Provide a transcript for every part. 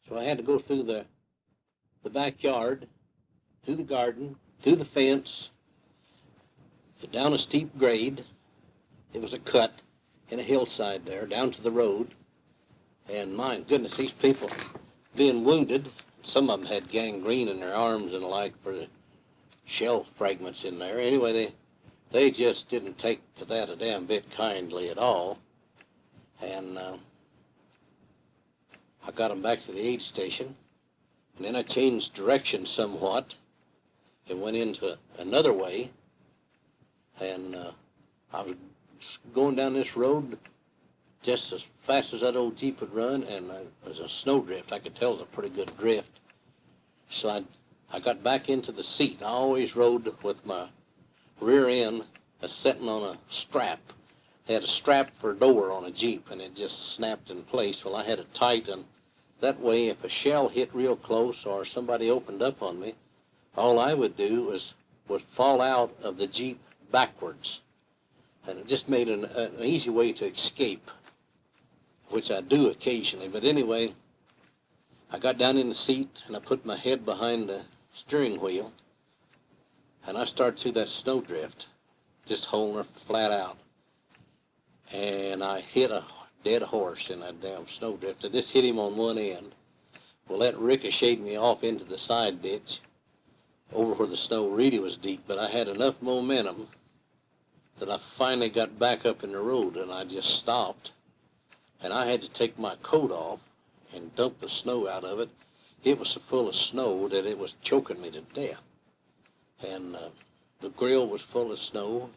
So I had to go through the backyard, through the garden, through the fence, down a steep grade. It was a cut in a hillside there, down to the road. And my goodness, these people being wounded, some of them had gangrene in their arms and the like for the shell fragments in there. Anyway, they just didn't take to that a damn bit kindly at all. And I got them back to the aid station. And then I changed direction somewhat and went into another way. And I was going down this road just as fast as that old Jeep would run, and there was a snowdrift. I could tell it was a pretty good drift. So I got back into the seat. I always rode with my rear end sitting on a strap. They had a strap for a door on a Jeep, and it just snapped in place. Well, I had it tight, and that way if a shell hit real close or somebody opened up on me, all I would do was fall out of the Jeep backwards. And it just made an easy way to escape, which I do occasionally. But anyway, I got down in the seat, and I put my head behind the steering wheel, and I started through that snowdrift, just holding her flat out. And I hit a dead horse in that damn snowdrift. I just hit him on one end. Well, that ricocheted me off into the side ditch, over where the snow really was deep, but I had enough momentum that I finally got back up in the road, and I just stopped. And I had to take my coat off and dump the snow out of it. It was so full of snow that it was choking me to death. And the grill was full of snow.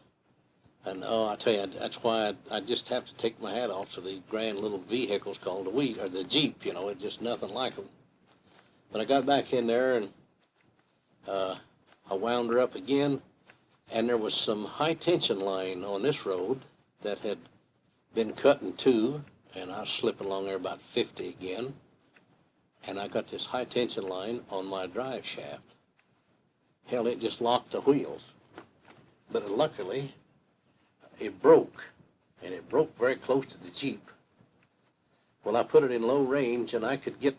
And oh, I tell you, that's why I just have to take my hat off to these grand little vehicles called the WWII, or the Jeep, you know. It's just nothing like them. But I got back in there, and I wound her up again, and there was some high-tension line on this road that had been cut in two, and I was slipping along there about 50 again, and I got this high-tension line on my drive shaft. Hell, it just locked the wheels. But luckily, it broke, and it broke very close to the Jeep. Well, I put it in low range, and I could get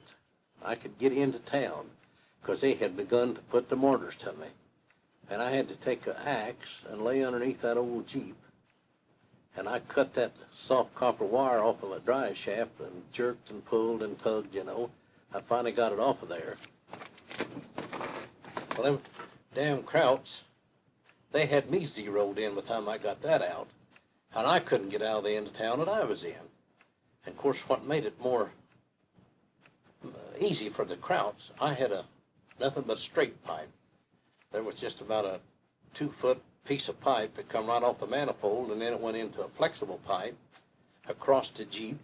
into town, because they had begun to put the mortars to me. And I had to take an axe and lay underneath that old Jeep, and I cut that soft copper wire off of a drive shaft and jerked and pulled and tugged, you know. I finally got it off of there. Well, them damn Krauts, they had me zeroed in by the time I got that out, and I couldn't get out of the end of town that I was in. And of course, what made it more easy for the Krauts, I had nothing but straight pipe. There was just about a 2-foot piece of pipe that come right off the manifold, and then it went into a flexible pipe across the Jeep,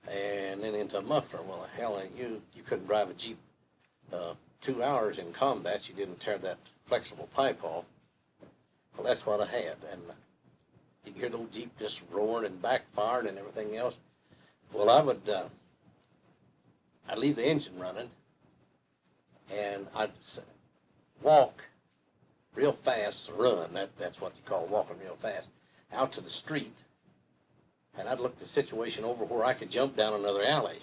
and then into a muffler. Well, hell, you couldn't drive a Jeep 2 hours in combat. You didn't tear that flexible pipe off. Well, that's what I had, and you could hear the old Jeep just roaring and backfiring and everything else. Well, I'd leave the engine running, and I'd walk real fast, run, that's what you call walking real fast, out to the street, and I'd look the situation over where I could jump down another alley.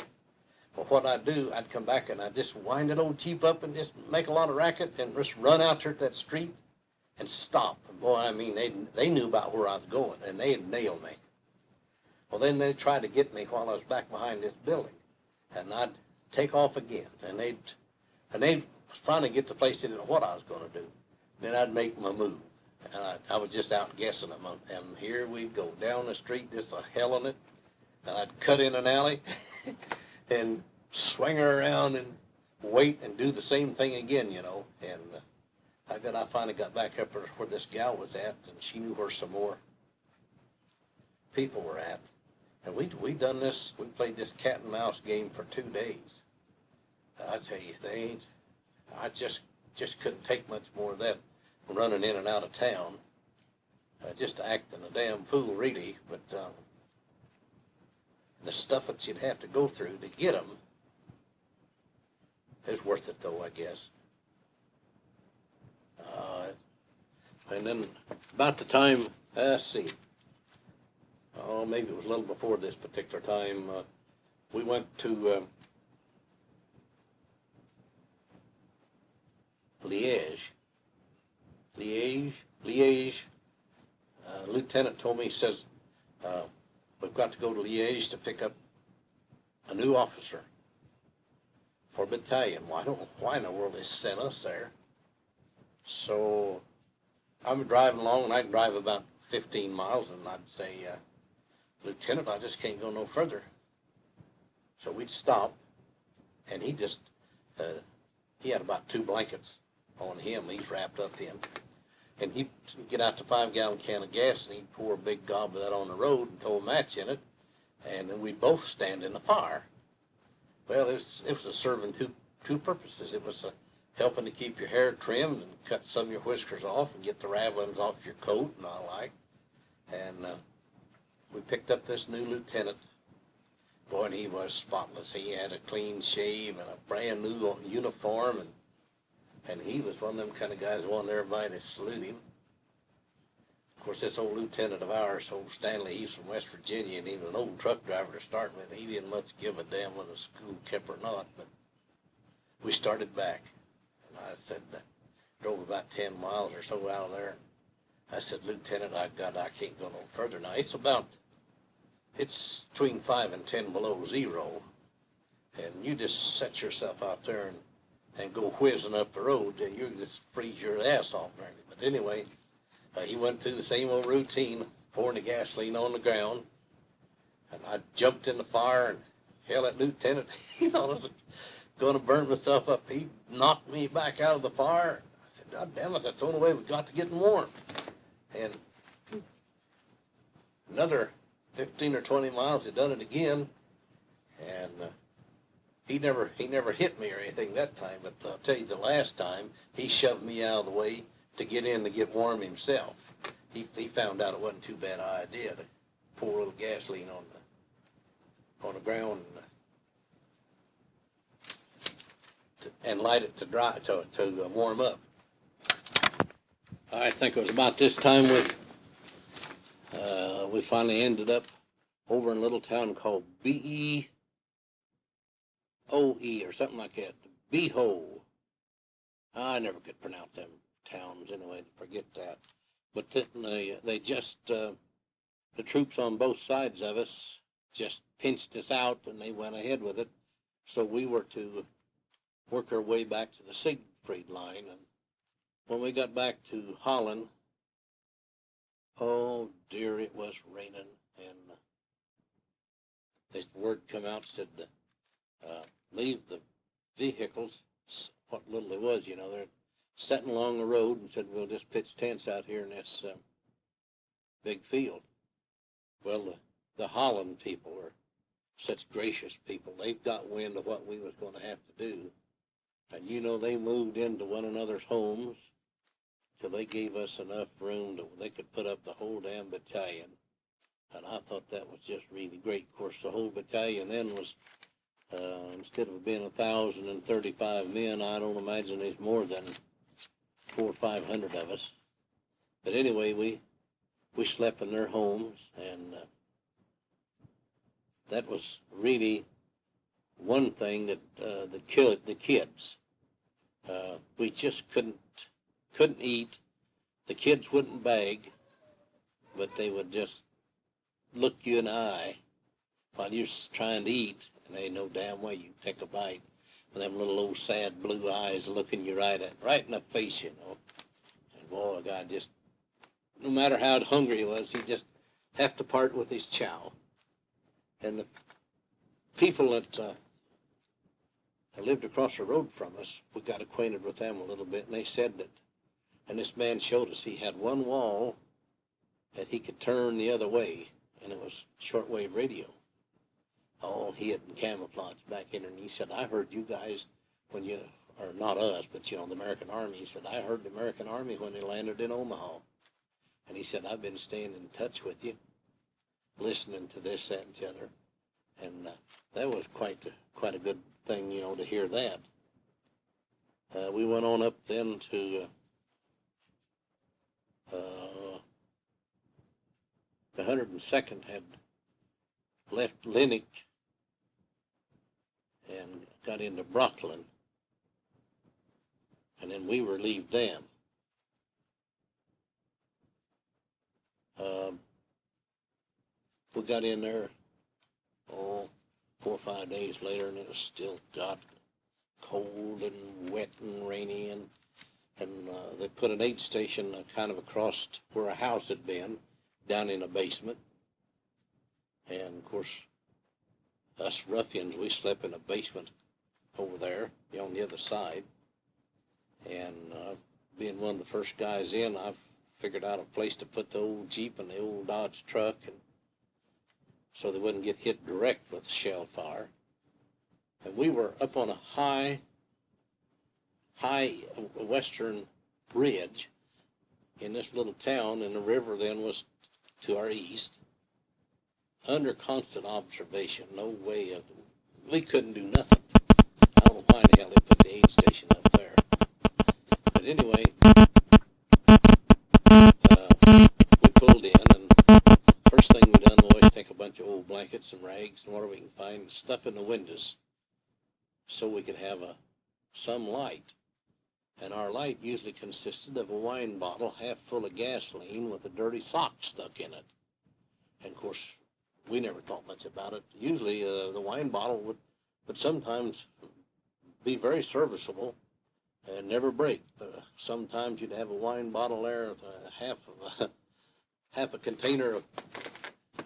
Well, what I'd do, I'd come back and I'd just wind that old Jeep up and just make a lot of racket and just run out there to that street and stop. And boy, I mean, they knew about where I was going, and they'd nail me. Well, then they tried to get me while I was back behind this building, and I'd take off again, and they'd finally get to the place they didn't know what I was going to do. Then I'd make my move, and I was just out guessing them, and here we'd go down the street, just a hell in it, and I'd cut in an alley and swing her around and wait and do the same thing again, you know. And I finally got back up where this gal was at, and she knew where some more people were at. And we done this, we played this cat and mouse game for 2 days. I tell you, I just couldn't take much more of that running in and out of town, just acting a damn fool, really. But the stuff that you'd have to go through to get them is worth it, though, I guess. And then about the time, let's see, maybe it was a little before this particular time, we went to Liège. Liège. Lieutenant told me, he says, we've got to go to Liège to pick up a new officer for battalion. Well, I don't know why in the world they sent us there. So I'm driving along, and I can drive about 15 miles, and I'd say, Lieutenant, I just can't go no further. So we'd stop, and he just, he had about 2 blankets on him he's wrapped up in. And he'd get out the 5-gallon can of gas, and he'd pour a big gob of that on the road and throw a match in it, and then we'd both stand in the fire. Well, it was serving two purposes. It was helping to keep your hair trimmed and cut some of your whiskers off and get the ravelings off your coat and all like. And we picked up this new lieutenant. Boy, and he was spotless. He had a clean shave and a brand new uniform, and he was one of them kind of guys who wanted everybody to salute him. Of course, this old lieutenant of ours, old Stanley, he's from West Virginia, and he was an old truck driver to start with. He didn't much give a damn whether the school kept or not, but we started back. And I said, drove about 10 miles or so out of there. I said, Lieutenant, I can't go no further. Now, it's between 5 and 10 below zero, and you just set yourself out there and go whizzing up the road, and you just freeze your ass off there. But anyway, he went through the same old routine, pouring the gasoline on the ground, and I jumped in the fire, and hell, that lieutenant, I was going to burn myself up. He knocked me back out of the fire. I said, God damn it, that's the only way we got to get warm. And another 15 or 20 miles, he done it again, and he never hit me or anything that time, but I'll tell you, the last time, he shoved me out of the way to get in to get warm himself. He found out it wasn't too bad an idea to pour a little gasoline on the ground and light it to warm up. I think it was about this time we finally ended up over in a little town called BEOE or something like that. Beho. I never could pronounce them towns anyway, forget that. But then they just, the troops on both sides of us just pinched us out, and they went ahead with it. So we were to work our way back to the Siegfried line. And when we got back to Holland, oh dear, it was raining, and the word come out, said, leave the vehicles, what little it was, they're sitting along the road, and said, we'll just pitch tents out here in this big field. Well, the Holland people are such gracious people. They've got wind of what we was going to have to do. And they moved into one another's homes till they gave us enough room that they could put up the whole damn battalion. And I thought that was just really great. Of course, the whole battalion then was, instead of being 1,035 men, I don't imagine there's more than 400 or 500 of us. But anyway, we slept in their homes, and that was really one thing that the kids. We just couldn't eat. The kids wouldn't beg, but they would just look you in the eye while you're trying to eat, and they know damn well you take a bite with them little old sad blue eyes looking you right in the face, And boy, a guy just, no matter how hungry he was, he'd just have to part with his chow. And the people that lived across the road from us, we got acquainted with them a little bit, and they said that, and this man showed us he had one wall that he could turn the other way, and it was shortwave radio. All hid and camouflage back in there, and he said, I heard you guys when you, or not us, but the American Army, he said, I heard the American Army when they landed in Omaha. And he said, I've been staying in touch with you, listening to this, that, and the other. And that was quite a good thing, to hear that. We went on up then to the 102nd had left Linnick and got into Brooklyn. and then we relieved them. We got in there, 4 or 5 days later, and it was still got cold and wet and rainy, and they put an aid station kind of across where a house had been, down in a basement. And of course, us ruffians, we slept in a basement over there on the other side. And being one of the first guys in, I figured out a place to put the old Jeep and the old Dodge truck, and so they wouldn't get hit direct with shell fire. And we were up on a high western bridge in this little town, and the river then was to our east, under constant observation. No way of, we couldn't do nothing. I don't know why in the hell they put the aid station up there. But anyway, we pulled in, and first thing we done was take a bunch of old blankets and rags and whatever we can find, and stuff in the windows so we could have some light. And our light usually consisted of a wine bottle half full of gasoline with a dirty sock stuck in it. And of course, we never thought much about it. Usually the wine bottle would sometimes be very serviceable and never break. Sometimes you'd have a wine bottle there with half a container of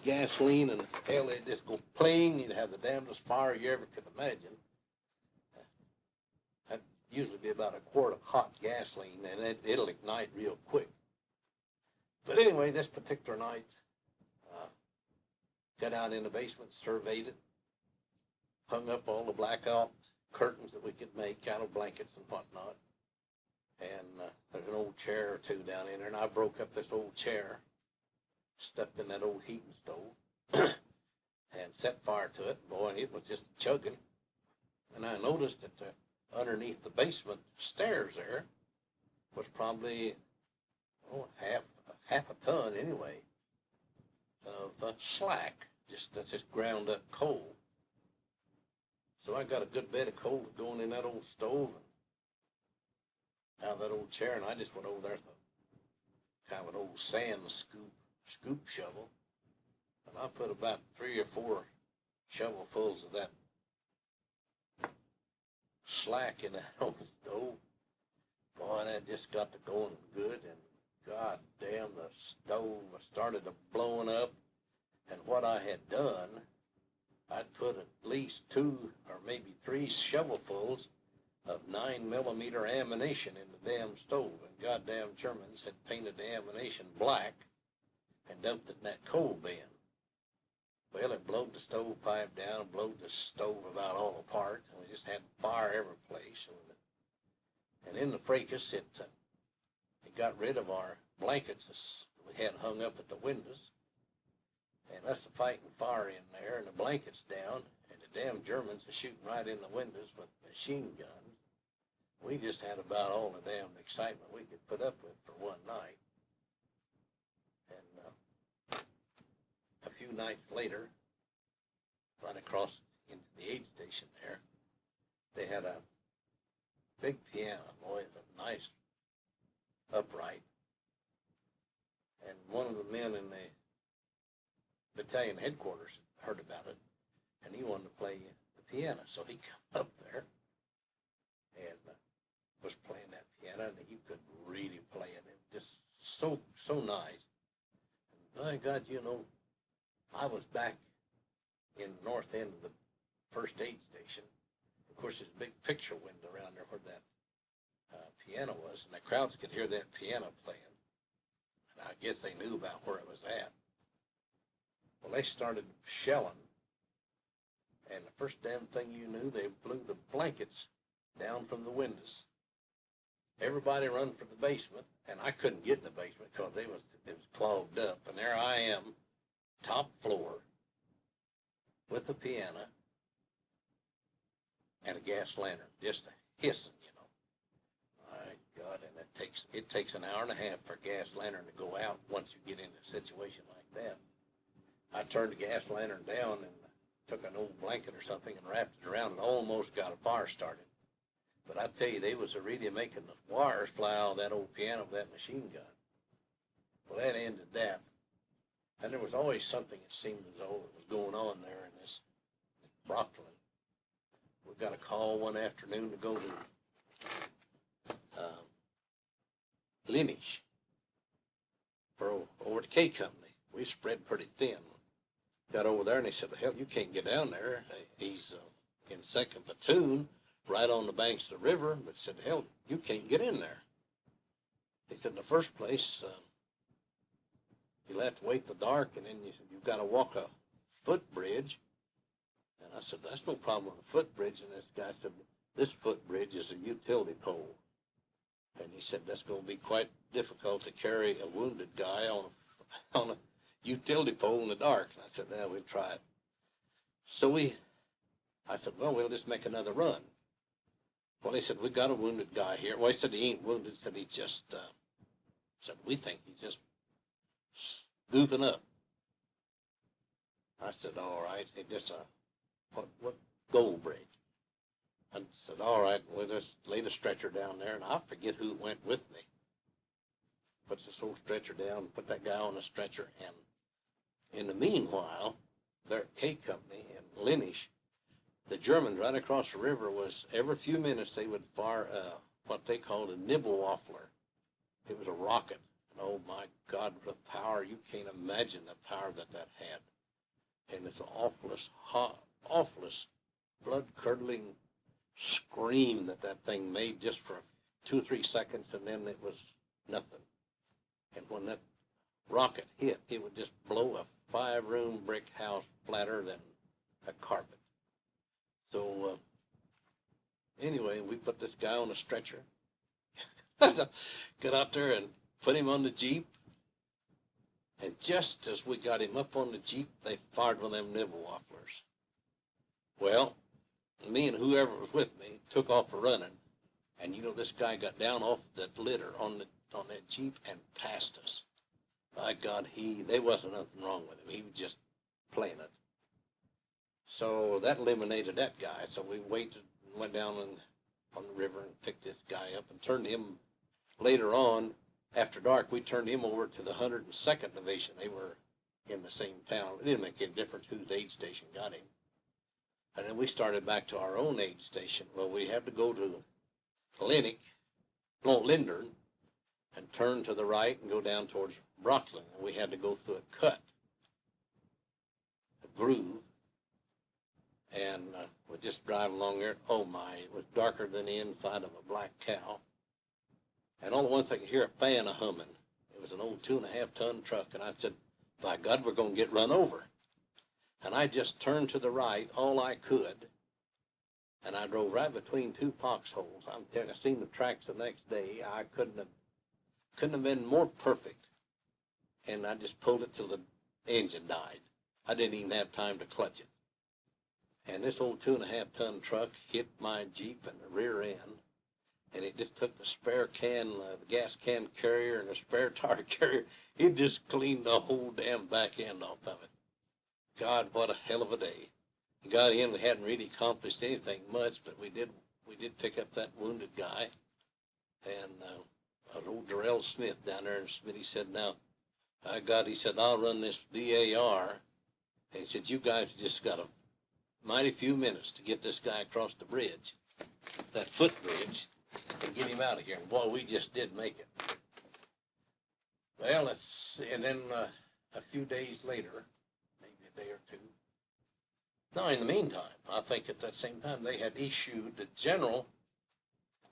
gasoline, and hell, it'd just go pling. You'd have the damnedest fire you ever could imagine. That'd usually be about a quart of hot gasoline, and it'll ignite real quick. But anyway, this particular night, got out in the basement, surveyed it, hung up all the blackout curtains that we could make out of blankets and whatnot. And there's an old chair or two down in there, and I broke up this old chair, stepped in that old heating stove, and set fire to it. Boy, it was just chugging. And I noticed that underneath the basement stairs there was probably half a ton anyway of slack, that's just ground up coal. So I got a good bed of coal going in that old stove and out of that old chair, and I just went over there with kind of an old sand scoop shovel, and I put about 3 or 4 shovelfuls of that slack in that old stove. Boy, that just got to going good, and God damn, the stove started to blowing up. And what I had done, I'd put at least 2 or maybe 3 shovelfuls of 9mm ammunition in the damn stove. And goddamn Germans had painted the ammunition black and dumped it in that coal bin. Well, it blowed the stovepipe down, blowed the stove about all apart, and we just had fire every place. And in the fracas, it got rid of our blankets we had hung up at the windows, and us fighting fire in there, and the blankets down, and the damn Germans are shooting right in the windows with machine guns. We just had about all the damn excitement we could put up with for one night. And a few nights later, right across into the aid station there, they had a big piano, boy, it's a nice upright. And one of the men in the battalion headquarters heard about it, and he wanted to play the piano. So he come up there and was playing that piano, and he could really play it. It was just so nice. And my God, I was back in the north end of the first aid station. Of course, there's a big picture window around there where that piano was, and the crowds could hear that piano playing. And I guess they knew about where it was at. Well, they started shelling, and the first damn thing you knew, they blew the blankets down from the windows. Everybody run for the basement, and I couldn't get in the basement because it was clogged up. And there I am, top floor, with the piano and a gas lantern, just hissing, My God, and it takes an hour and a half for a gas lantern to go out once you get in a situation like that. I turned the gas lantern down and took an old blanket or something and wrapped it around and almost got a fire started. But I tell you, they was really making the wires fly out of that old piano with that machine gun. Well, that ended that. And there was always something, it seemed as though, that was going on there in this Brockton. We got a call one afternoon to go to Lineage for over to K Company. We spread pretty thin. Got over there, and they said, hell, you can't get down there. He's in 2nd Platoon, right on the banks of the river, but said, hell, you can't get in there. He said, in the first place, you'll have to wait till dark, and then you've got to walk a footbridge. And I said, that's no problem on a footbridge. And this guy said, this footbridge is a utility pole. And he said, that's going to be quite difficult to carry a wounded guy on a utility pole in the dark. And I said, yeah, we'll try it. So I said, well, we'll just make another run. Well, he said, we got a wounded guy here. Well, he said, he ain't wounded. He said, he just, we think he's just goofing up. I said, all right. He just, what gold bridge? I said, all right, we'll just lay the stretcher down there, and I forget who went with me. Puts this old stretcher down, put that guy on the stretcher, and in the meanwhile, there at K Company in Lineage, the Germans right across the river was, every few minutes they would fire what they called a nibble waffler. It was a rocket. And oh my God, the power, you can't imagine the power that had. And it's the awfulest, blood-curdling scream that thing made just for 2 or 3 seconds, and then it was nothing. And when that rocket hit, it would just blow a 5-room brick house flatter than a carpet. So anyway, we put this guy on a stretcher, got out there and put him on the Jeep. And just as we got him up on the Jeep, they fired one of them nibble waftlers. Well, me and whoever was with me took off running. And, you know, this guy got down off that litter on that Jeep and passed us. By God, there wasn't nothing wrong with him. He was just playing it. So that eliminated that guy. So we waited and went down on the river and picked this guy up and turned him later on. After dark, we turned him over to the 102nd Division. They were in the same town. It didn't make any difference whose aid station got him. And then we started back to our own aid station. Well, we had to go to Lindern, and turn to the right and go down towards Brooklyn. And we had to go through a cut, a groove, and we just drive along there. Oh my, it was darker than the inside of a black cow. And all at once I could hear a fan a-humming. It was an old 2.5-ton truck, and I said, by God, we're going to get run over. And I just turned to the right all I could, and I drove right between 2 foxholes. I'm telling you, I seen the tracks the next day. I couldn't have been more perfect. And I just pulled it till the engine died. I didn't even have time to clutch it. And this old 2.5-ton truck hit my Jeep in the rear end, and it just took the spare can, the gas can carrier and the spare tire carrier. It just cleaned the whole damn back end off of it. God, what a hell of a day. We got in, we hadn't really accomplished anything much, but we did pick up that wounded guy. And old Darrell Smith down there, and Smitty said, now, he said, I'll run this BAR. And he said, you guys just got a mighty few minutes to get this guy across the bridge, that footbridge, and get him out of here. And boy, we just did make it. Well, and then a few days later, maybe a day or two. Now, in the meantime, I think at that same time, the general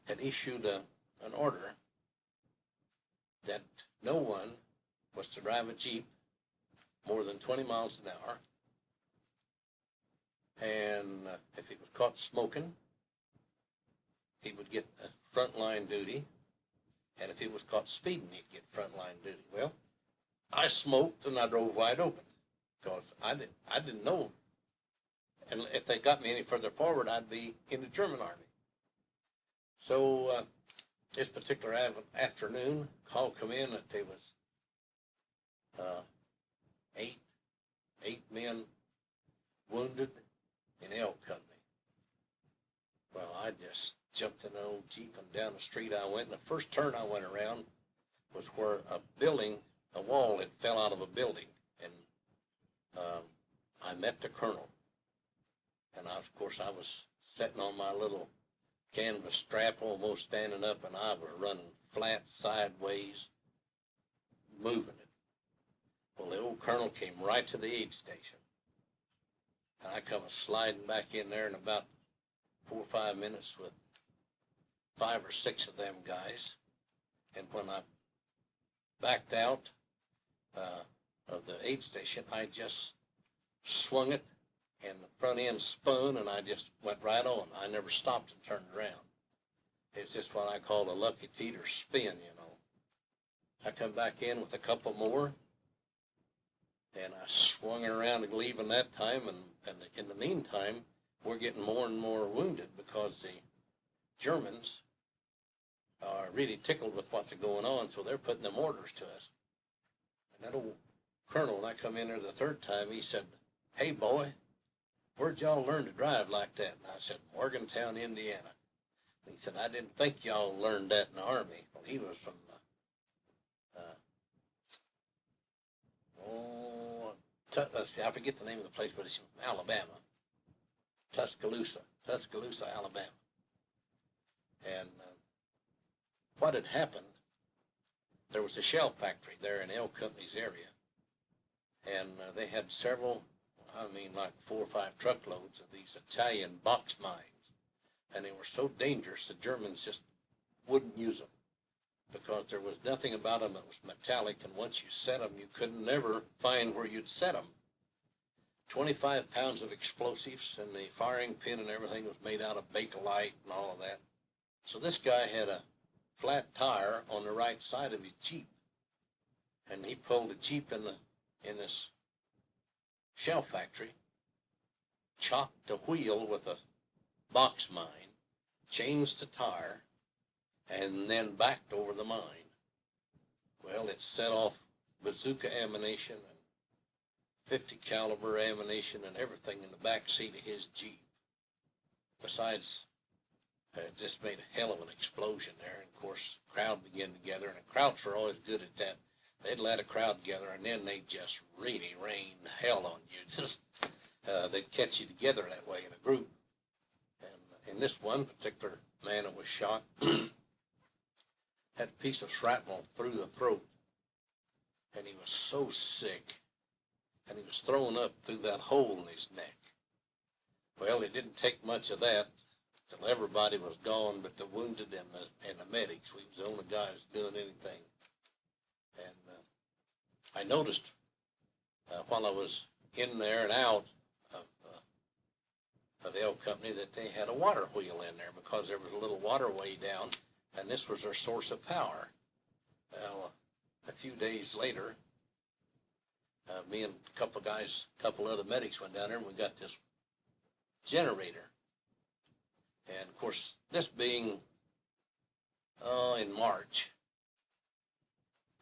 had issued an order that no one was to drive a Jeep more than 20 miles an hour. And if he was caught smoking, he would get a frontline duty. And if he was caught speeding, he'd get frontline duty. Well, I smoked and I drove wide open because I didn't know. And if they got me any further forward, I'd be in the German army. So this particular afternoon, call come in that there was eight men wounded in L Company. Well, I just jumped in an old Jeep, and down the street I went. And the first turn I went around was where a wall had fell out of a building. And I met the colonel. And of course, I was sitting on my little canvas strap, almost standing up, and I was running flat sideways, moving it. Well, the old colonel came right to the aid station. And I come sliding back in there in about 4 or 5 minutes with 5 or 6 of them guys. And when I backed out of the aid station, I just swung it, and the front end spun, and I just went right on. I never stopped and turned around. It's just what I call a lucky Peter spin, you know. I come back in with a couple more, and I swung it around and leaving that time, and in the meantime, we're getting more and more wounded because the Germans are really tickled with what's going on, so they're putting them orders to us. And that old colonel, when I come in there the third time, he said, "Hey, boy, where'd y'all learn to drive like that?" And I said, "Morgantown, Indiana." And he said, "I didn't think y'all learned that in the Army." Well, he was from, I forget the name of the place, but it's from Alabama. Tuscaloosa, Alabama. And what had happened, there was a shell factory there in L Company's area. And they had several, like 4 or 5 truckloads of these Italian box mines. And they were so dangerous, the Germans just wouldn't use them because there was nothing about them that was metallic. And once you set them, you could never find where you'd set them. 25 pounds of explosives, and the firing pin and everything was made out of Bakelite and all of that. So this guy had a flat tire on the right side of his Jeep. And he pulled the Jeep in this shell factory, chopped the wheel with a box mine, changed the tire, and then backed over the mine. Well, it set off bazooka ammunition and 50 caliber ammunition and everything in the back seat of his Jeep. Besides, it just made a hell of an explosion there. And of course, the crowd began to gather, and the crowds were always good at that. They'd let a crowd together, and then they'd just really rain hell on you. Just they'd catch you together that way in a group. And in this one particular man that was shot had a piece of shrapnel through the throat, and he was so sick, and he was throwing up through that hole in his neck. Well, it didn't take much of that till everybody was gone but the wounded and the medics. We was the only guys doing anything. And I noticed while I was in there and out of the L Company that they had a water wheel in there because there was a little waterway down, and this was their source of power. Well, a few days later, me and a couple other medics went down there, and we got this generator. And of course, this being in March,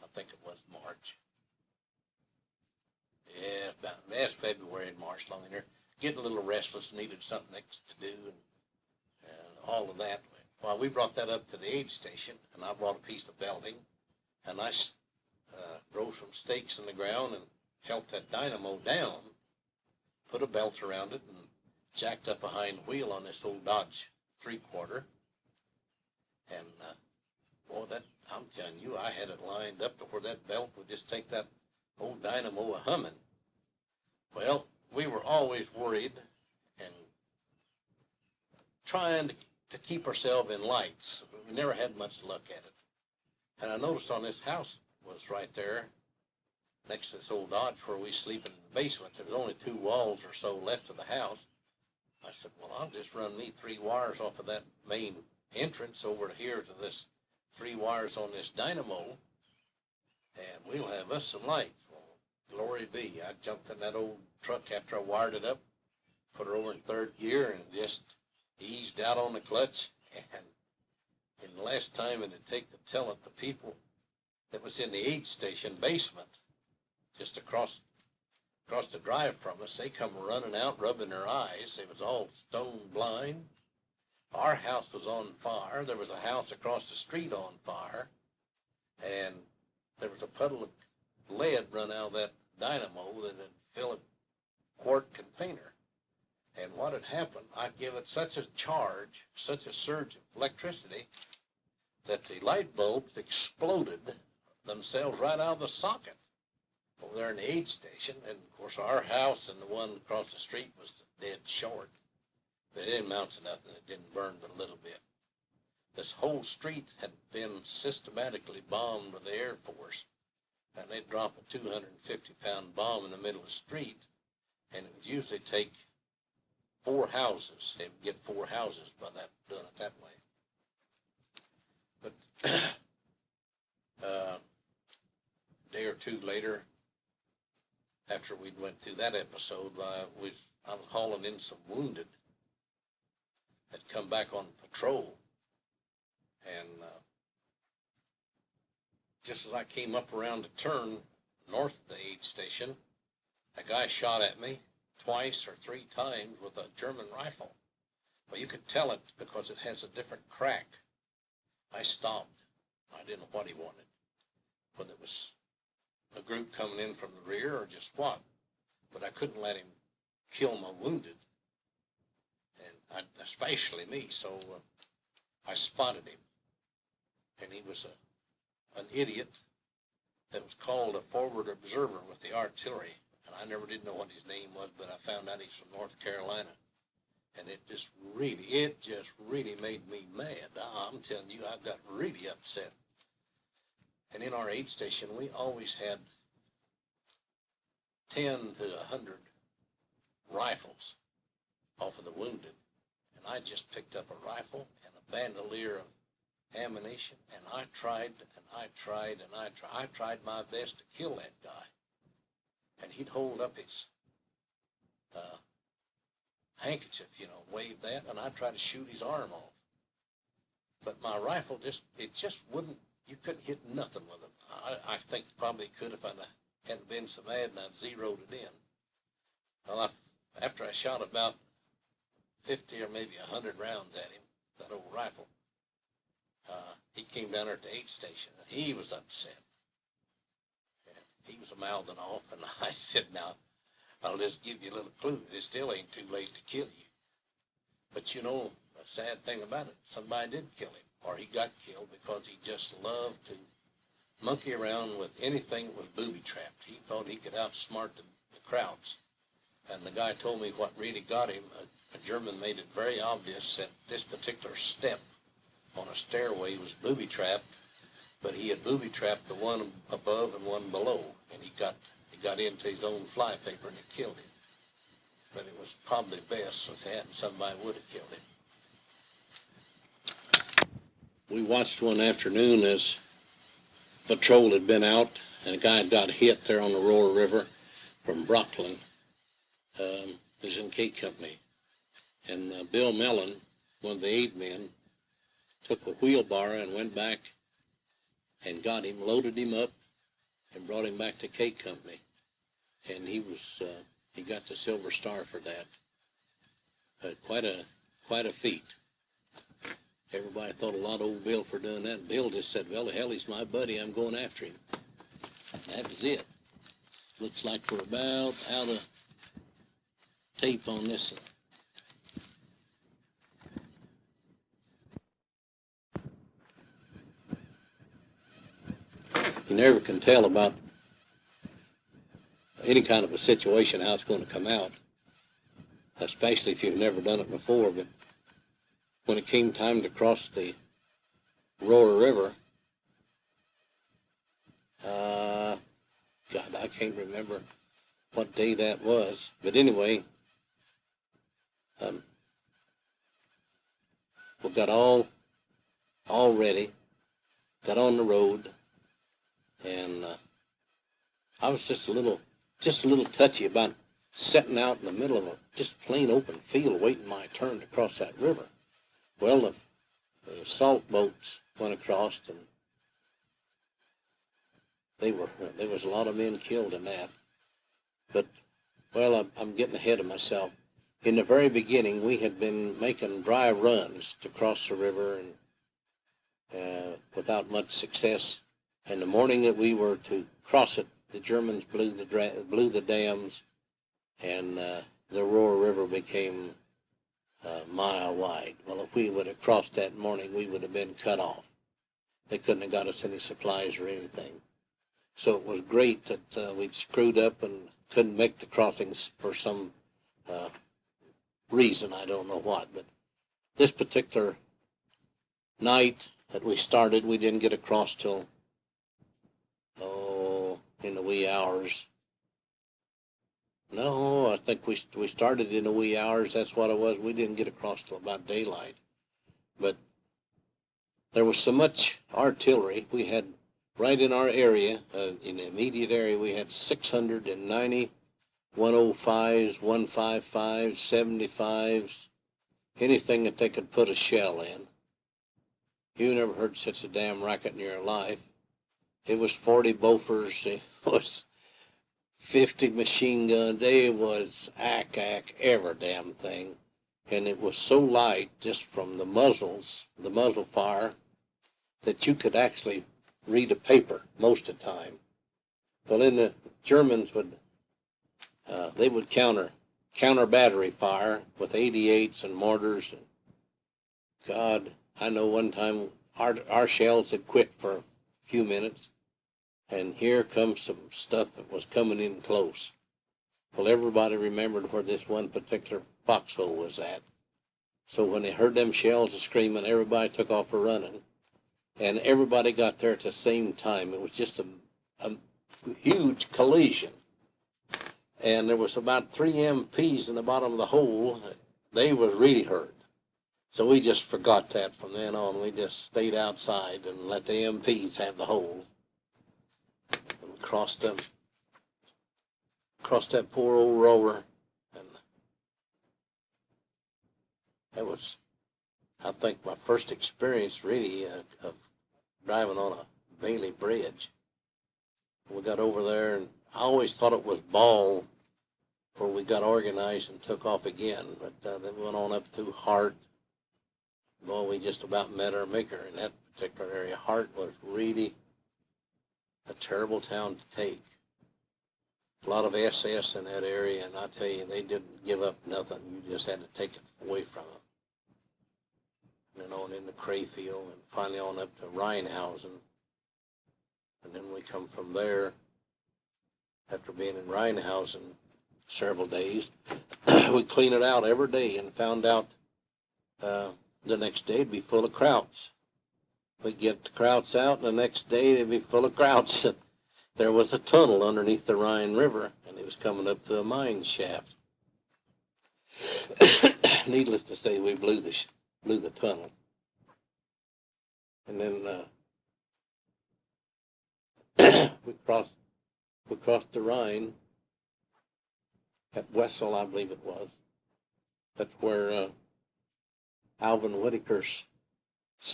I think it was March. Yeah, that's February and March, along in there. Getting a little restless, needed something to do, and all of that. Well, we brought that up to the aid station, and I brought a piece of belting, and I drove some stakes in the ground and held that dynamo down, put a belt around it, and jacked up a hind wheel on this old Dodge 3/4. And, boy, I'm telling you, I had it lined up to where that belt would just take that old dynamo a-humming. Well, we were always worried and trying to keep ourselves in lights. We never had much luck at it. And I noticed on this house was right there next to this old Dodge where we sleep in the basement. There was only 2 walls or so left of the house. I said, well, I'll just run me 3 wires off of that main entrance over to here to this 3 wires on this dynamo, and we'll have us some lights. Well, glory be. I jumped in that old truck after I wired it up, put her over in 3rd gear, and just eased out on the clutch. And in the last time it'd take to tell it, the people that was in the aid station basement, just across the drive from us, they come running out, rubbing their eyes. They was all stone blind. our house was on fire. There was a house across the street on fire, and there was a puddle of lead run out of that dynamo that had filled a quart container. And what had happened, I'd give it such a charge, such a surge of electricity, that the light bulbs exploded themselves right out of the socket over there in the aid station. And, of course, our house and the one across the street was dead short. But it didn't amount to nothing. It didn't burn but a little bit. This whole street had been systematically bombed with the Air Force. And they'd drop a 250-pound bomb in the middle of the street, and it would usually take 4 houses. They would get 4 houses by that, doing it that way. But a day or two later, after we went through that episode, I was hauling in some wounded that come back on patrol, and just as I came up around the turn north of the aid station, a guy shot at me twice or 3 times with a German rifle. Well, you could tell it because it has a different crack. I stopped. I didn't know what he wanted, whether it was a group coming in from the rear or just what. But I couldn't let him kill my wounded, and especially me. So I spotted him, and he was an idiot that was called a forward observer with the artillery. And I never did know what his name was, but I found out he's from North Carolina. And it just really made me mad. I'm telling you, I got really upset. And in our aid station, we always had 10 to 100 rifles off of the wounded. And I just picked up a rifle and a bandolier of ammunition, and I tried my best to kill that guy. And he'd hold up his handkerchief, wave that, and I'd try to shoot his arm off. But my rifle just wouldn't, you couldn't hit nothing with it. I think probably could if I hadn't been so mad and I'd zeroed it in. Well, after I shot about 50 or maybe 100 rounds at him, that old rifle, he came down there at the aid station, and he was upset. And he was mouthing off, and I said, now, I'll just give you a little clue. It still ain't too late to kill you. But, the sad thing about it, somebody did kill him, or he got killed because he just loved to monkey around with anything that was booby-trapped. He thought he could outsmart the crowds. And the guy told me what really got him. A German made it very obvious that this particular step on a stairway was booby-trapped, but he had booby-trapped the one above and one below, and he got into his own fly paper and it killed him. But it was probably best if they hadn't, somebody would have killed him. We watched one afternoon as patrol had been out, and a guy had got hit there on the Roar River from Brooklyn. It was in K Company. And Bill Mellon, one of the aid men, took a wheelbarrow and went back and got him, loaded him up, and brought him back to K Company. And he got the Silver Star for that. Quite a feat. Everybody thought a lot of old Bill for doing that. Bill just said, well, the hell, he's my buddy. I'm going after him. And that was it. Looks like we're about out of tape on this one. You never can tell about any kind of a situation how it's going to come out, especially if you've never done it before. But when it came time to cross the Roar River, God, I can't remember what day that was. But anyway, we got all ready, got on the road, and I was just a little touchy about setting out in the middle of a just plain open field waiting my turn to cross that river. Well, the assault boats went across, and there was a lot of men killed in that. But, well, I'm getting ahead of myself. in the very beginning, we had been making dry runs to cross the river and without much success. And the morning that we were to cross it, the Germans blew the dams, and the Aurora River became a mile wide. Well, if we would have crossed that morning, we would have been cut off. They couldn't have got us any supplies or anything. So it was great that we'd screwed up and couldn't make the crossings for some reason, I don't know what. But this particular night that we started, we didn't get across till, in the wee hours. No, I think we started in the wee hours. That's what it was. We didn't get across till about daylight. But there was so much artillery. We had right in our area, in the immediate area, we had 690 105s, 155s, 75s, anything that they could put a shell in. You never heard such a damn racket in your life. It was 40 Bofors. It was 50 machine guns. It was ack, every damn thing. And it was so light just from the muzzle fire, that you could actually read a paper most of the time. Well, then the Germans would counter battery fire with 88s and mortars. And God, I know one time our shells had quit for a few minutes, and here comes some stuff that was coming in close. Well, everybody remembered where this one particular foxhole was at. So when they heard them shells screaming, everybody took off a running. And everybody got there at the same time. It was just a huge collision. And there was about 3 MPs in the bottom of the hole. They was really hurt. So we just forgot that from then on. We just stayed outside and let the MPs have the hole. And crossed that poor old roller. And that was, I think, my first experience really of driving on a Bailey Bridge. We got over there, and I always thought it was Ball before we got organized and took off again. But then we went on up through Hart. Well, we just about met our maker in that particular area. Hart was really a terrible town to take. A lot of SS in that area, and I tell you, they didn't give up nothing. You just had to take it away from them. And then on into Crayfield, and finally on up to Rheinhausen. And then we come from there, after being in Rheinhausen several days, we clean it out every day and found out the next day it'd be full of krauts. We'd get the krauts out, and the next day they'd be full of krauts. There was a tunnel underneath the Rhine River, and it was coming up to a mine shaft. Needless to say, we blew the tunnel. And then we crossed the Rhine at Wessel, I believe it was. That's where Alvin Whitaker's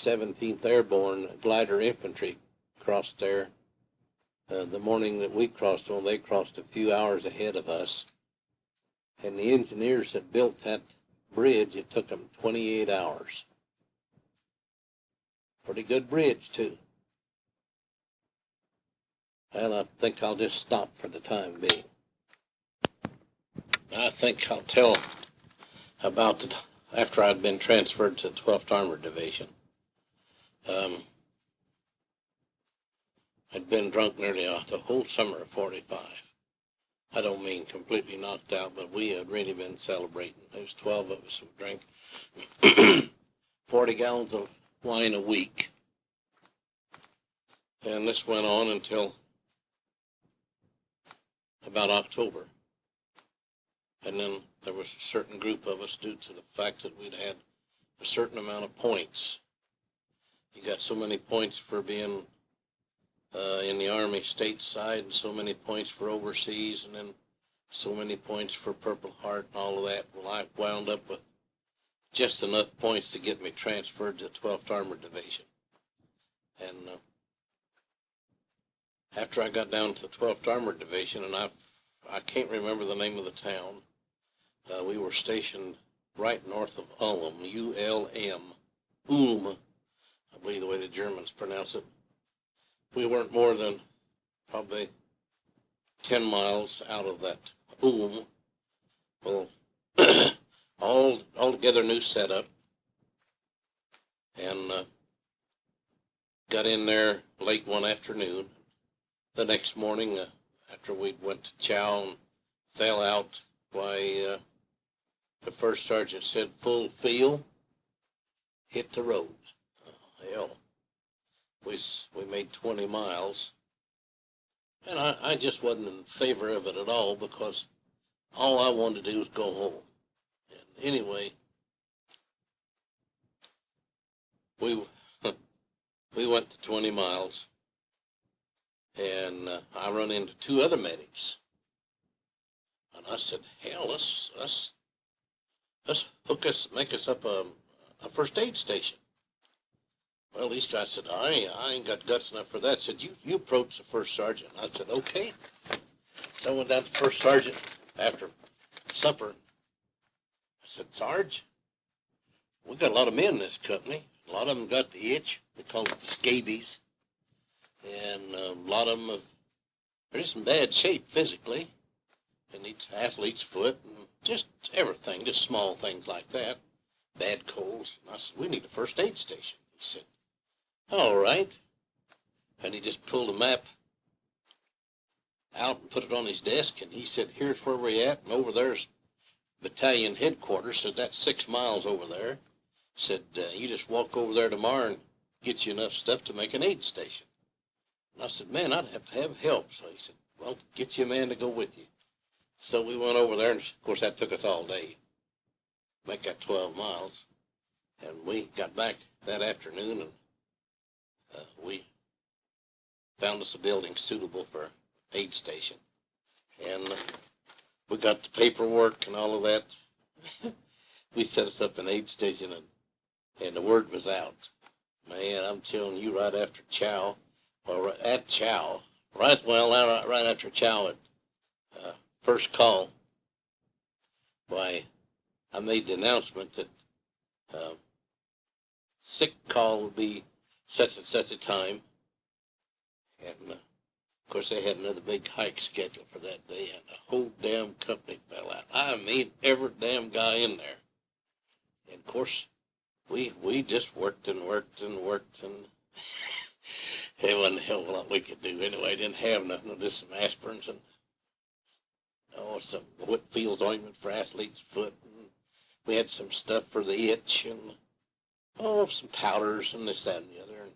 17th Airborne Glider Infantry crossed there. The morning that we crossed, well, they crossed a few hours ahead of us. And the engineers that built that bridge, it took them 28 hours. Pretty good bridge, too. Well, I think I'll just stop for the time being. I think I'll tell about after I'd been transferred to the 12th Armored Division. I'd been drunk nearly the whole summer of 45. I don't mean completely knocked out, but we had really been celebrating. There was 12 of us who drank 40 gallons of wine a week. And this went on until about October. And then there was a certain group of us, due to the fact that we'd had a certain amount of points. You got so many points for being in the Army stateside, and so many points for overseas, and then so many points for Purple Heart and all of that. Well, I wound up with just enough points to get me transferred to the 12th Armored Division. And after I got down to the 12th Armored Division, and I can't remember the name of the town, we were stationed right north of Ulm, U-L-M, Ulm, I believe the way the Germans pronounce it. We weren't more than probably 10 miles out of that Ulm. Well, altogether new setup, and got in there late one afternoon. The next morning, after we went to chow and fell out, why, the first sergeant said, "Full field, hit the road." Hell, we made 20 miles, and I just wasn't in favor of it at all, because all I wanted to do was go home. And anyway, we went to 20 miles, and I run into two other medics, and I said, "Hell, let's make us up a first aid station." Well, these guys said, I ain't got guts enough for that. Said, you approach the first sergeant. I said, okay. So I went down to the first sergeant after supper. I said, "Sarge, we got a lot of men in this company. A lot of them got the itch. They call it scabies. And a lot of them are just in bad shape physically. And each athlete's foot and just everything, just small things like that. Bad colds." And I said, "We need a first aid station." He said, "All right." And he just pulled a map out and put it on his desk, and he said, "Here's where we're at, and over there's battalion headquarters." Said, "That's 6 miles over there." Said, "You just walk over there tomorrow and get you enough stuff to make an aid station." And I said, "Man, I'd have to have help." So he said, "Well, get you a man to go with you." So we went over there, and of course that took us all day, make that 12 miles. And we got back that afternoon, and we found us a building suitable for an aid station. And we got the paperwork and all of that. We set us up an aid station, and the word was out. Man, I'm telling you, right after chow, or at chow, right after chow at first call, why, I made the announcement that sick call would be such and such a time. And, of course, they had another big hike scheduled for that day, and the whole damn company fell out. I mean, every damn guy in there. And, of course, we just worked, and it wasn't a hell of a lot we could do anyway. Didn't have nothing, just some aspirins and some Whitfield's ointment for athlete's foot. And we had some stuff for the itch, and some powders and this, that, and the other. And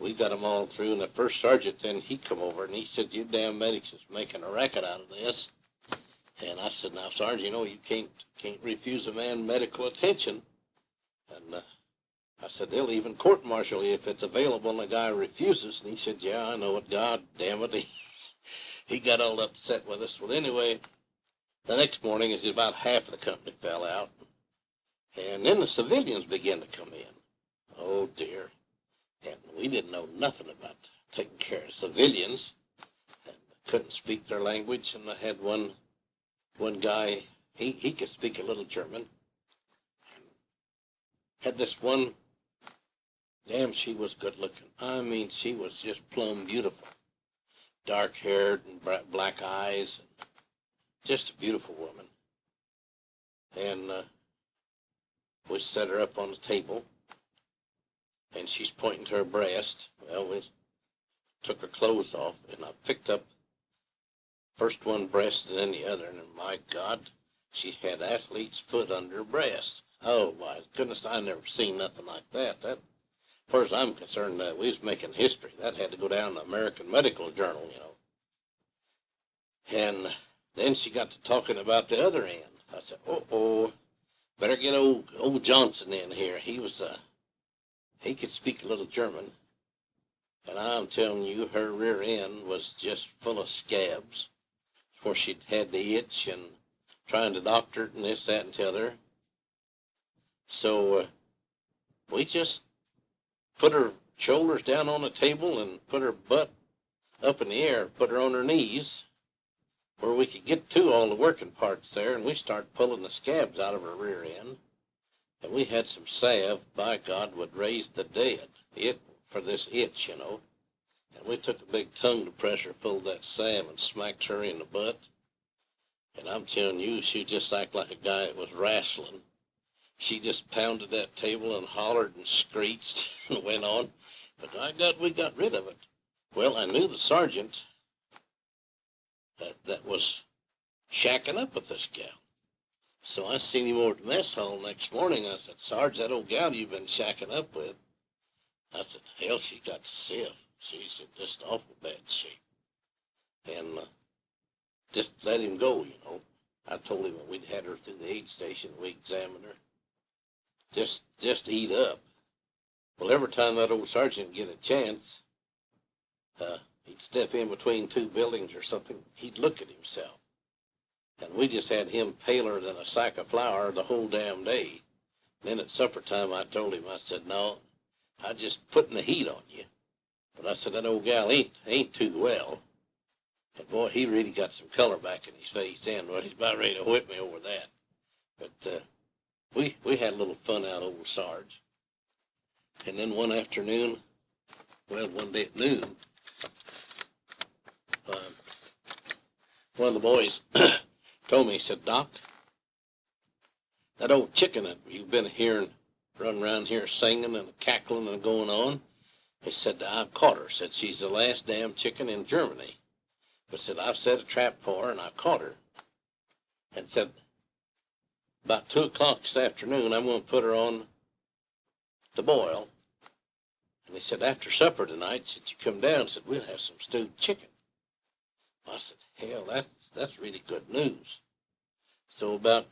we got them all through. And the first sergeant, then he come over and he said, "You damn medics is making a racket out of this." And I said, "Now, Sarge, you can't refuse a man medical attention." And I said, "They'll even court-martial you if it's available," and the guy refuses. And he said, "Yeah, I know it. God damn it." He got all upset with us. Well, anyway, the next morning, as about half of the company fell out, and then the civilians began to come in. Oh, dear. And we didn't know nothing about taking care of civilians, and couldn't speak their language. And I had one guy, he could speak a little German. Had this one, damn, she was good looking. I mean, she was just plumb beautiful. Dark-haired and black eyes, and just a beautiful woman. And we set her up on the table, and she's pointing to her breast. Well, we took her clothes off, and I picked up first one breast and then the other, and my God, she had athlete's foot under her breast. Oh, my goodness, I never seen nothing like that. That, as far as I'm concerned, we was making history. That had to go down in the American Medical Journal, And then she got to talking about the other end. I said, better get old Johnson in here. He could speak a little German. And I'm telling you, her rear end was just full of scabs. Of course, she'd had the itch and trying to doctor it and this, that, and the other. So we just put her shoulders down on the table and put her butt up in the air, put her on her knees, where we could get to all the working parts there, and we started pulling the scabs out of her rear end. And we had some salve, by God, would raise the dead. For this itch, you know. And we took a big tongue depressor, pulled that salve, and smacked her in the butt. And I'm telling you, she just acted like a guy that was wrestling. She just pounded that table and hollered and screeched and went on. But by God, we got rid of it. Well, I knew the sergeant that was shacking up with this gal. So I seen him over at the mess hall next morning. I said, Sarge, that old gal you've been shacking up with. I said, hell, she got sick. She's in just awful bad shape. And just let him go, you know. I told him that we'd had her through the aid station. We examined her. Just eat up. Well, every time that old sergeant get a chance, he'd step in between two buildings or something, he'd look at himself. And we just had him paler than a sack of flour the whole damn day. Then at supper time, I told him, I said, no, I'm just putting the heat on you. But I said, that old gal ain't too well. And boy, he really got some color back in his face then. Well, he's about ready to whip me over that. But we had a little fun out over Sarge. And then one afternoon, well, one day at noon, one of the boys told me, he said, Doc, that old chicken that you've been hearing run around here singing and cackling and going on, he said, I've caught her. Said, she's the last damn chicken in Germany. But said, I've set a trap for her and I've caught her. And said, about 2 o'clock this afternoon, I'm going to put her on the boil. And he said, after supper tonight, said, you come down, said, we'll have some stewed chicken. I said, hell, that's really good news. So about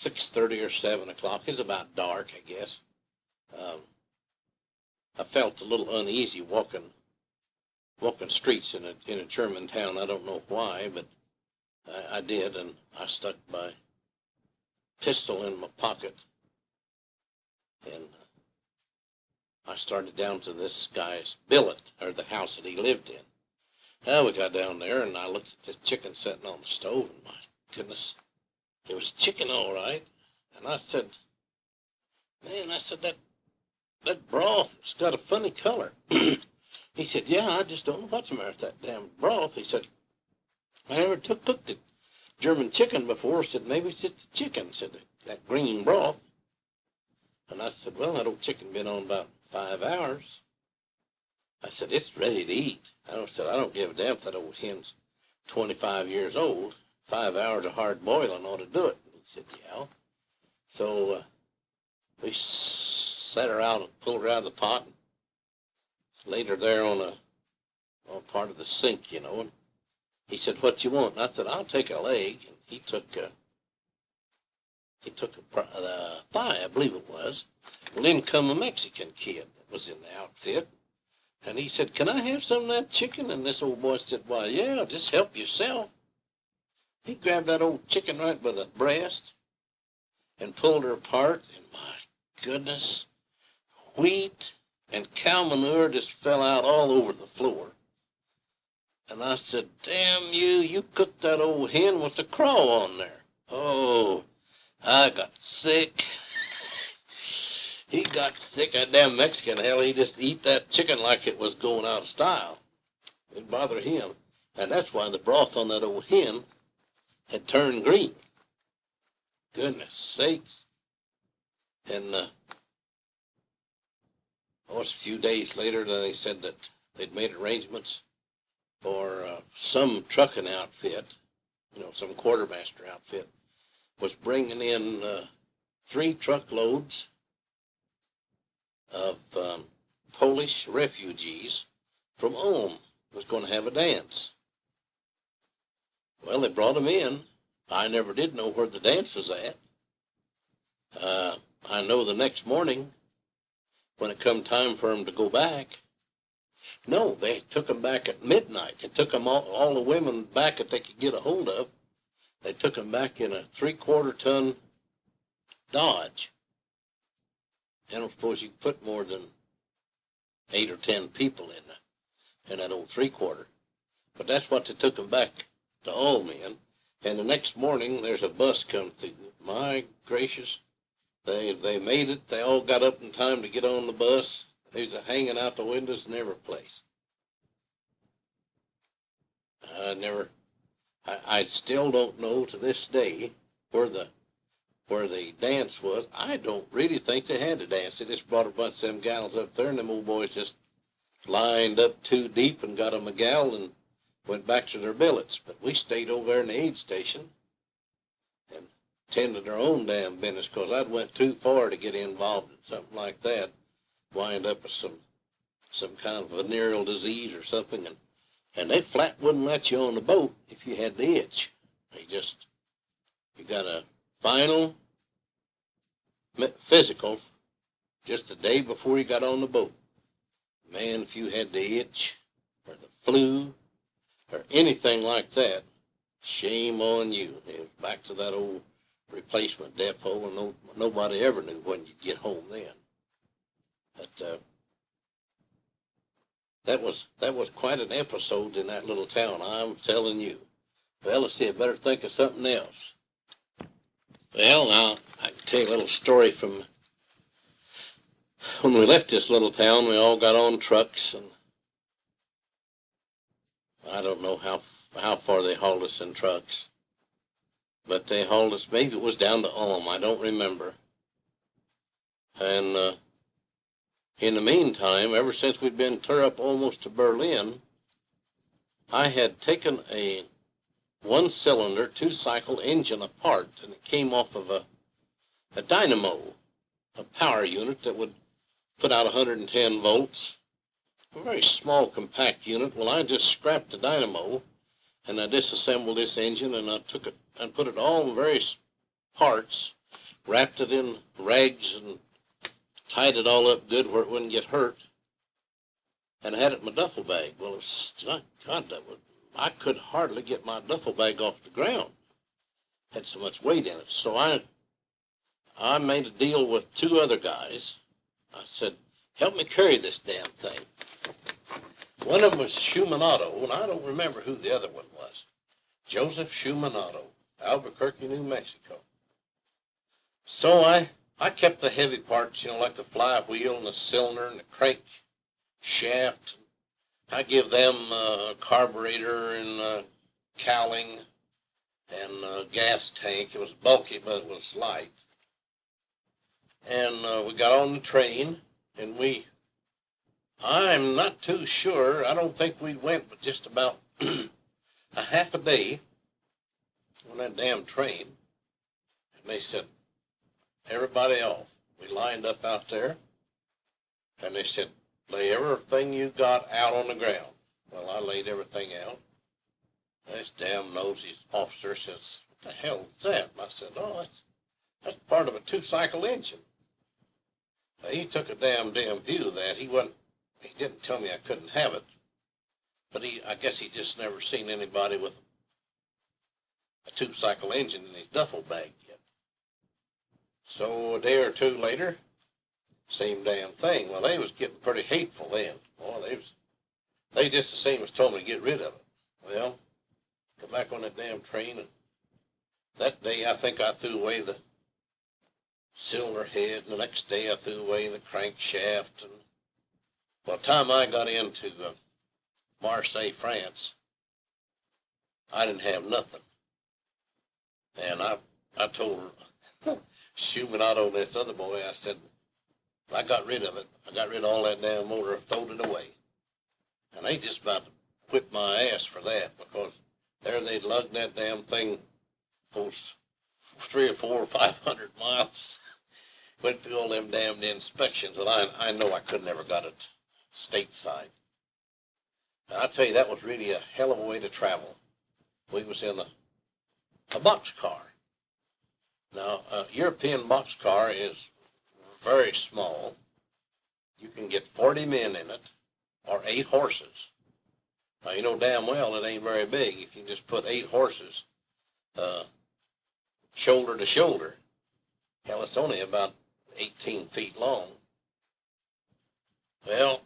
6:30 or 7 o'clock, it's about dark, I guess. I felt a little uneasy walking streets in a German town. I don't know why, but I did, and I stuck my pistol in my pocket, and I started down to this guy's billet, or the house that he lived in. Now we got down there, and I looked at this chicken sitting on the stove, and my goodness, it was chicken all right. And I said, man, that broth, it's got a funny color. He said, yeah, I just don't know what's the matter with that damn broth. He said, I never cooked it German chicken before. Said, maybe it's just the chicken, said, that green broth. And I said, well, that old chicken been on about 5 hours. I said, it's ready to eat. I said, I don't give a damn if that old hen's 25 years old. 5 hours of hard boiling ought to do it. He said, yeah. So we set her out and pulled her out of the pot and laid her there on part of the sink, you know. And he said, what you want? And I said, I'll take a leg. And he took a thigh, I believe it was. Well, in come a Mexican kid that was in the outfit. And he said, can I have some of that chicken? And this old boy said, why, yeah, just help yourself. He grabbed that old chicken right by the breast and pulled her apart. And my goodness, wheat and cow manure just fell out all over the floor. And I said, damn you, you cooked that old hen with the craw on there. Oh, I got sick. He got sick. That damn Mexican, hell, he just eat that chicken like it was going out of style. It didn't bother him. And that's why the broth on that old hen had turned green. Goodness sakes. And a few days later, they said that they'd made arrangements for some trucking outfit, some quartermaster outfit, was bringing in 3 truckloads of Polish refugees from Ulm. Was going to have a dance. Well, they brought them in. I never did know where the dance was at. I know the next morning, when it come time for them to go back, no, they took them back at midnight. They took them all the women back that they could get a hold of. They took them back in a 3/4-ton Dodge. I don't suppose you could put more than 8 or 10 people in that old 3/4. But that's what they took them back to Ulm in. And the next morning, there's a bus come through. My gracious, they made it. They all got up in time to get on the bus. They was hanging out the windows in every place. I still don't know to this day where the dance was. I don't really think they had a dance. They just brought a bunch of them gals up there, and them old boys just lined up too deep and got them a gal and went back to their billets. But we stayed over there in the aid station and tended our own damn business, because I'd went too far to get involved in something like that, wind up with some kind of venereal disease or something, and they flat wouldn't let you on the boat if you had the itch. You got a final physical just the day before you got on the boat. Man, if you had the itch or the flu or anything like that, shame on you. It was back to that old replacement depot, and nobody ever knew when you'd get home then. But that was quite an episode in that little town, I'm telling you. Well, let's see, I better think of something else. Well, now, I can tell you a little story from when we left this little town. We all got on trucks, and I don't know how far they hauled us in trucks, but they hauled us, maybe it was down to Ulm, I don't remember. And in the meantime, ever since we'd been clear up almost to Berlin, I had taken a one-cylinder, two-cycle engine apart, and it came off of a dynamo, a power unit that would put out 110 volts, a very small, compact unit. Well, I just scrapped the dynamo, and I disassembled this engine, and I took it and put it all in various parts, wrapped it in rags, and tied it all up good where it wouldn't get hurt, and I had it in my duffel bag. Well, I could hardly get my duffel bag off the ground. It had so much weight in it. So I made a deal with two other guys. I said, help me carry this damn thing. One of them was Shumanato, and I don't remember who the other one was. Joseph Shumanato, Albuquerque, New Mexico. So I kept the heavy parts, like the flywheel and the cylinder and the crank shaft. I give them a carburetor and cowling and a gas tank. It was bulky, but it was light. And we got on the train, and I'm not too sure. I don't think we went but just about a half a day on that damn train. And they said, everybody off. We lined up out there, and they said, lay everything you got out on the ground. Well, I laid everything out. This damn nosy officer says, what the hell is that? And I said, oh, that's part of a two-cycle engine. Now, he took a damn view of that. He didn't tell me I couldn't have it, but I guess he just never seen anybody with a two-cycle engine in his duffel bag yet. So a day or two later, same damn thing. Well, they was getting pretty hateful then. Boy, they just the same as told me to get rid of it. Well, go back on that damn train, and that day I think I threw away the cylinder head, and the next day I threw away the crankshaft. And by the time I got into Marseille, France, I didn't have nothing. And I told Shumanato, this other boy, I said, I got rid of it. I got rid of all that damn motor, throwed it away. And they just about whipped my ass for that, because there they'd lugged that damn thing those 300 or 400 or 500 miles. Went through all them damned inspections, and I know I could never got it stateside. Now, I tell you, that was really a hell of a way to travel. We was in a boxcar. Now, a European boxcar is very small. You can get 40 men in it, or 8 horses. Now, you know damn well it ain't very big. If you just put 8 horses shoulder to shoulder, hell, it's only about 18 feet long. Well,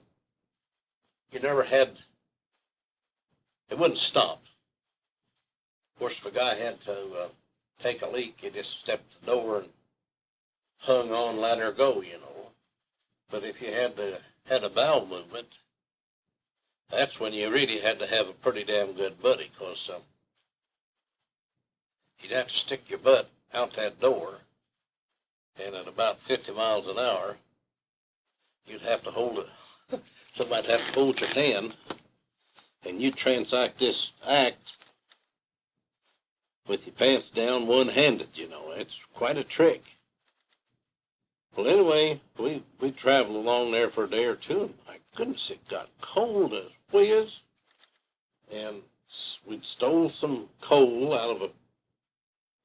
you never had it wouldn't stop. Of course, if a guy had to take a leak, he just stepped the door and hung on, let her go, you know. But if you had a bowel movement, that's when you really had to have a pretty damn good buddy, because you'd have to stick your butt out that door, and at about 50 miles an hour, you'd have to hold it. Somebody'd have to hold your hand, and you'd transact this act with your pants down one-handed, you know. It's quite a trick. Well, anyway, we traveled along there for a day or two, and my goodness, it got cold as whiz. And we'd stole some coal out of a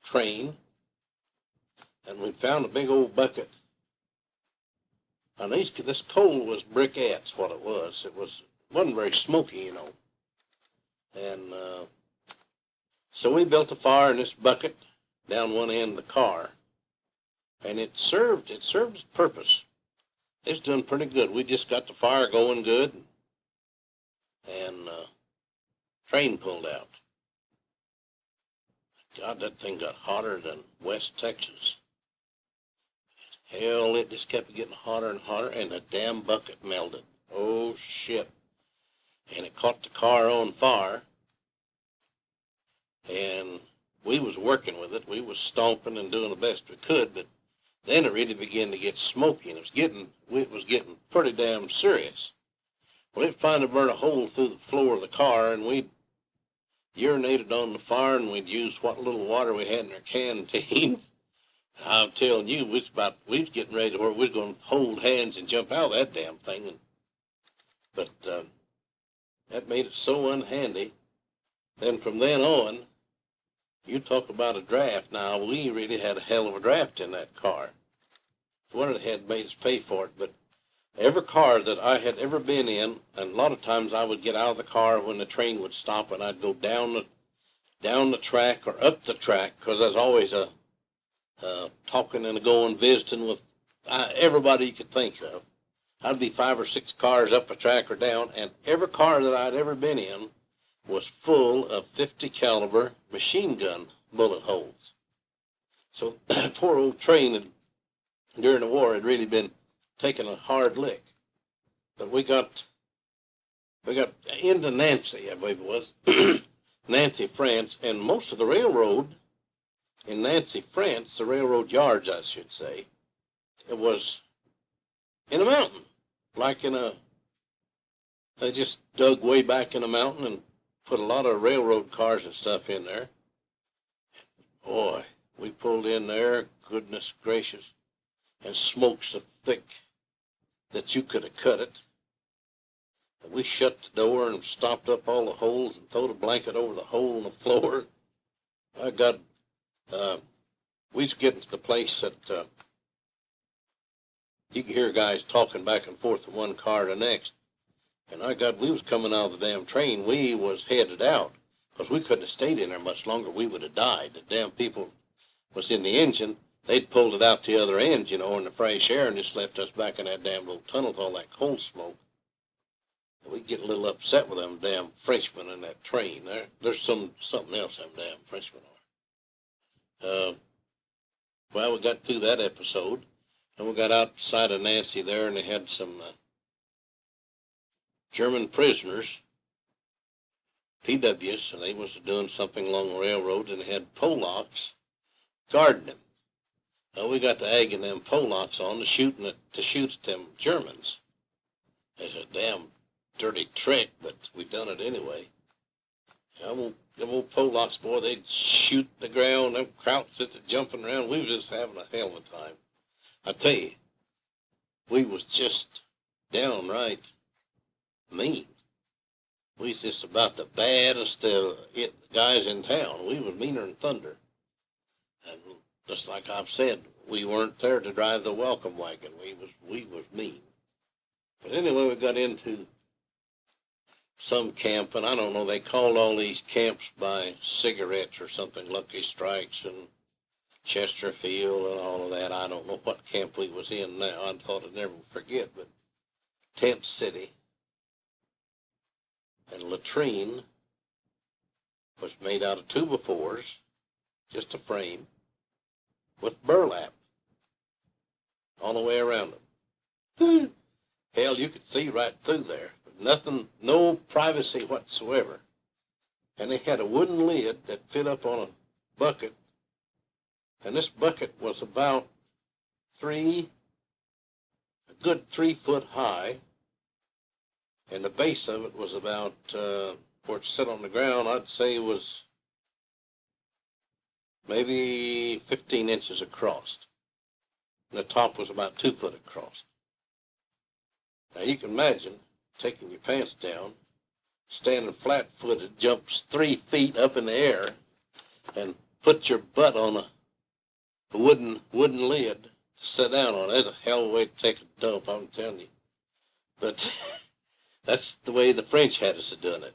train, and we found a big old bucket. And this coal was briquettes, what it was. It wasn't very smoky, you know. And so we built a fire in this bucket down one end of the car, and it served its purpose. It's done pretty good. We just got the fire going good, and train pulled out. God, that thing got hotter than West Texas. Hell, it just kept getting hotter and hotter, and the damn bucket melted. Oh, shit. And it caught the car on fire, and we was working with it. We was stomping and doing the best we could, but then it really began to get smoky, and it was getting pretty damn serious. Well, it finally burned a hole through the floor of the car, and we urinated on the fire, and we'd used what little water we had in our canteens. I'm telling you, we was getting ready to where we was going to hold hands and jump out of that damn thing. But that made it so unhandy. Then from then on, you talk about a draft. Now, we really had a hell of a draft in that car. One of the had made us pay for it, but every car that I had ever been in, and a lot of times I would get out of the car when the train would stop, and I'd go down the track or up the track, because there's always talking and going, visiting with everybody you could think of. I'd be 5 or 6 cars up a track or down, and every car that I'd ever been in was full of 50 caliber machine gun bullet holes. So poor old train during the war had really been taking a hard lick. But we got into Nancy, I believe it was, Nancy, France, and most of the railroad in Nancy, France, the railroad yards, I should say, it was in a mountain, they just dug way back in a mountain and put a lot of railroad cars and stuff in there. Boy, we pulled in there, goodness gracious, and smoke so thick that you could have cut it. And we shut the door and stopped up all the holes and threw a blanket over the hole in the floor. We was getting to the place that you could hear guys talking back and forth from one car to the next. And we was coming out of the damn train. We was headed out, because we couldn't have stayed in there much longer. We would have died. The damn people was in the engine. They'd pulled it out the other end, you know, in the fresh air, and just left us back in that damn little tunnel with all that coal smoke. And we'd get a little upset with them damn Frenchmen in that train. There's something else them damn Frenchmen are. Well, we got through that episode, and we got outside of Nancy there, and they had some German prisoners, PWs, and they was doing something along the railroad, and they had Polacks guarding them. Well, we got to egging them Polacks on to shoot at them Germans. It's a damn dirty trick, but we done it anyway. Them old Polacks, boy, they'd shoot the ground, them krauts that jumping around. We was just having a hell of a time. I tell you, we was just downright mean. We was just about the baddest guys in town. We was meaner than thunder. And just like I've said, we weren't there to drive the welcome wagon. We was mean. But anyway, we got into some camp, and I don't know, they called all these camps by cigarettes or something, Lucky Strikes and Chesterfield and all of that. I don't know what camp we was in now. I thought I'd never forget, but Tent City and Latrine was made out of 2x4s, just a frame, with burlap all the way around them. Hell, you could see right through there. Nothing, no privacy whatsoever. And they had a wooden lid that fit up on a bucket, and this bucket was about a good 3 foot high, and the base of it was about, where it sit on the ground, I'd say was maybe 15 inches across. And the top was about 2 foot across. Now you can imagine taking your pants down, standing flat-footed, jumps 3 feet up in the air, and put your butt on a wooden lid to sit down on. That's a hell of a way to take a dump, I'm telling you. But that's the way the French had us doing it.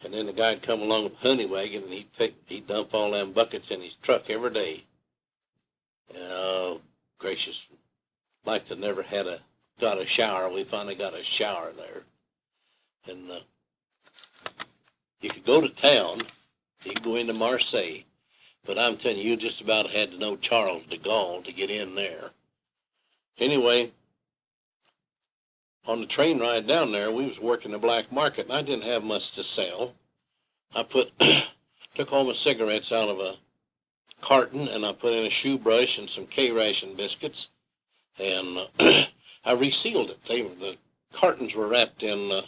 And then the guy'd come along with a honey wagon, and he'd dump all them buckets in his truck every day. Oh, gracious. Like they never got a shower. We finally got a shower there. And you could go to town. You could go into Marseille. But I'm telling you, you just about had to know Charles de Gaulle to get in there. Anyway, on the train ride down there, we was working the black market, and I didn't have much to sell. I took all my cigarettes out of a carton, and I put in a shoe brush and some K-ration biscuits, and I resealed it. The cartons were wrapped in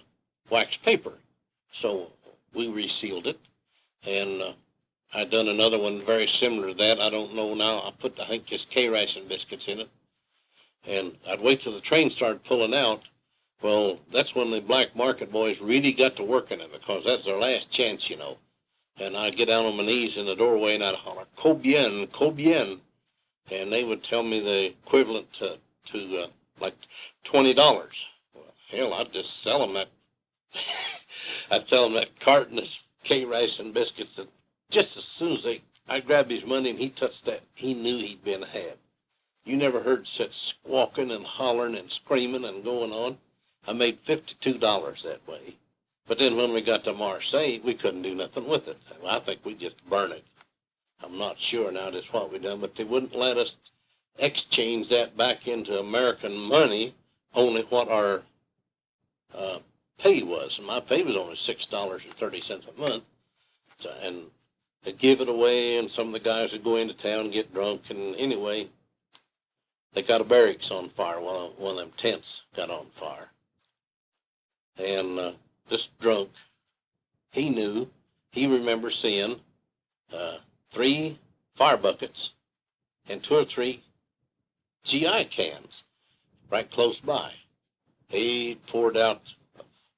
wax paper, so we resealed it, and I'd done another one very similar to that. I don't know now. I think just K-ration biscuits in it, and I'd wait till the train started pulling out. Well, that's when the black market boys really got to working it, because that's their last chance, you know. And I'd get down on my knees in the doorway, and I'd holler, "Combien, combien?" And they would tell me the equivalent to like $20. Well, hell, I'd just sell them that. I'd tell them that carton of K-ration biscuits, that just as soon as I grabbed his money and he touched that, he knew he'd been had. You never heard such squawking and hollering and screaming and going on. I made $52 that way. But then when we got to Marseille, we couldn't do nothing with it. I think we just burned it. I'm not sure now just what we done, but they wouldn't let us exchange that back into American money, only what our pay was. And my pay was only $6.30 a month. So, and they'd give it away, and some of the guys would go into town and get drunk. And anyway, they got a barracks on fire. One of them tents got on fire. And this drunk, he remembers seeing 3 fire buckets and 2 or 3 GI cans right close by. He poured out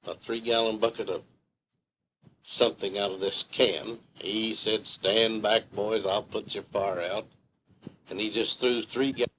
a 3-gallon bucket of something out of this can. He said, "Stand back, boys, I'll put your fire out." And he just threw 3 gallons.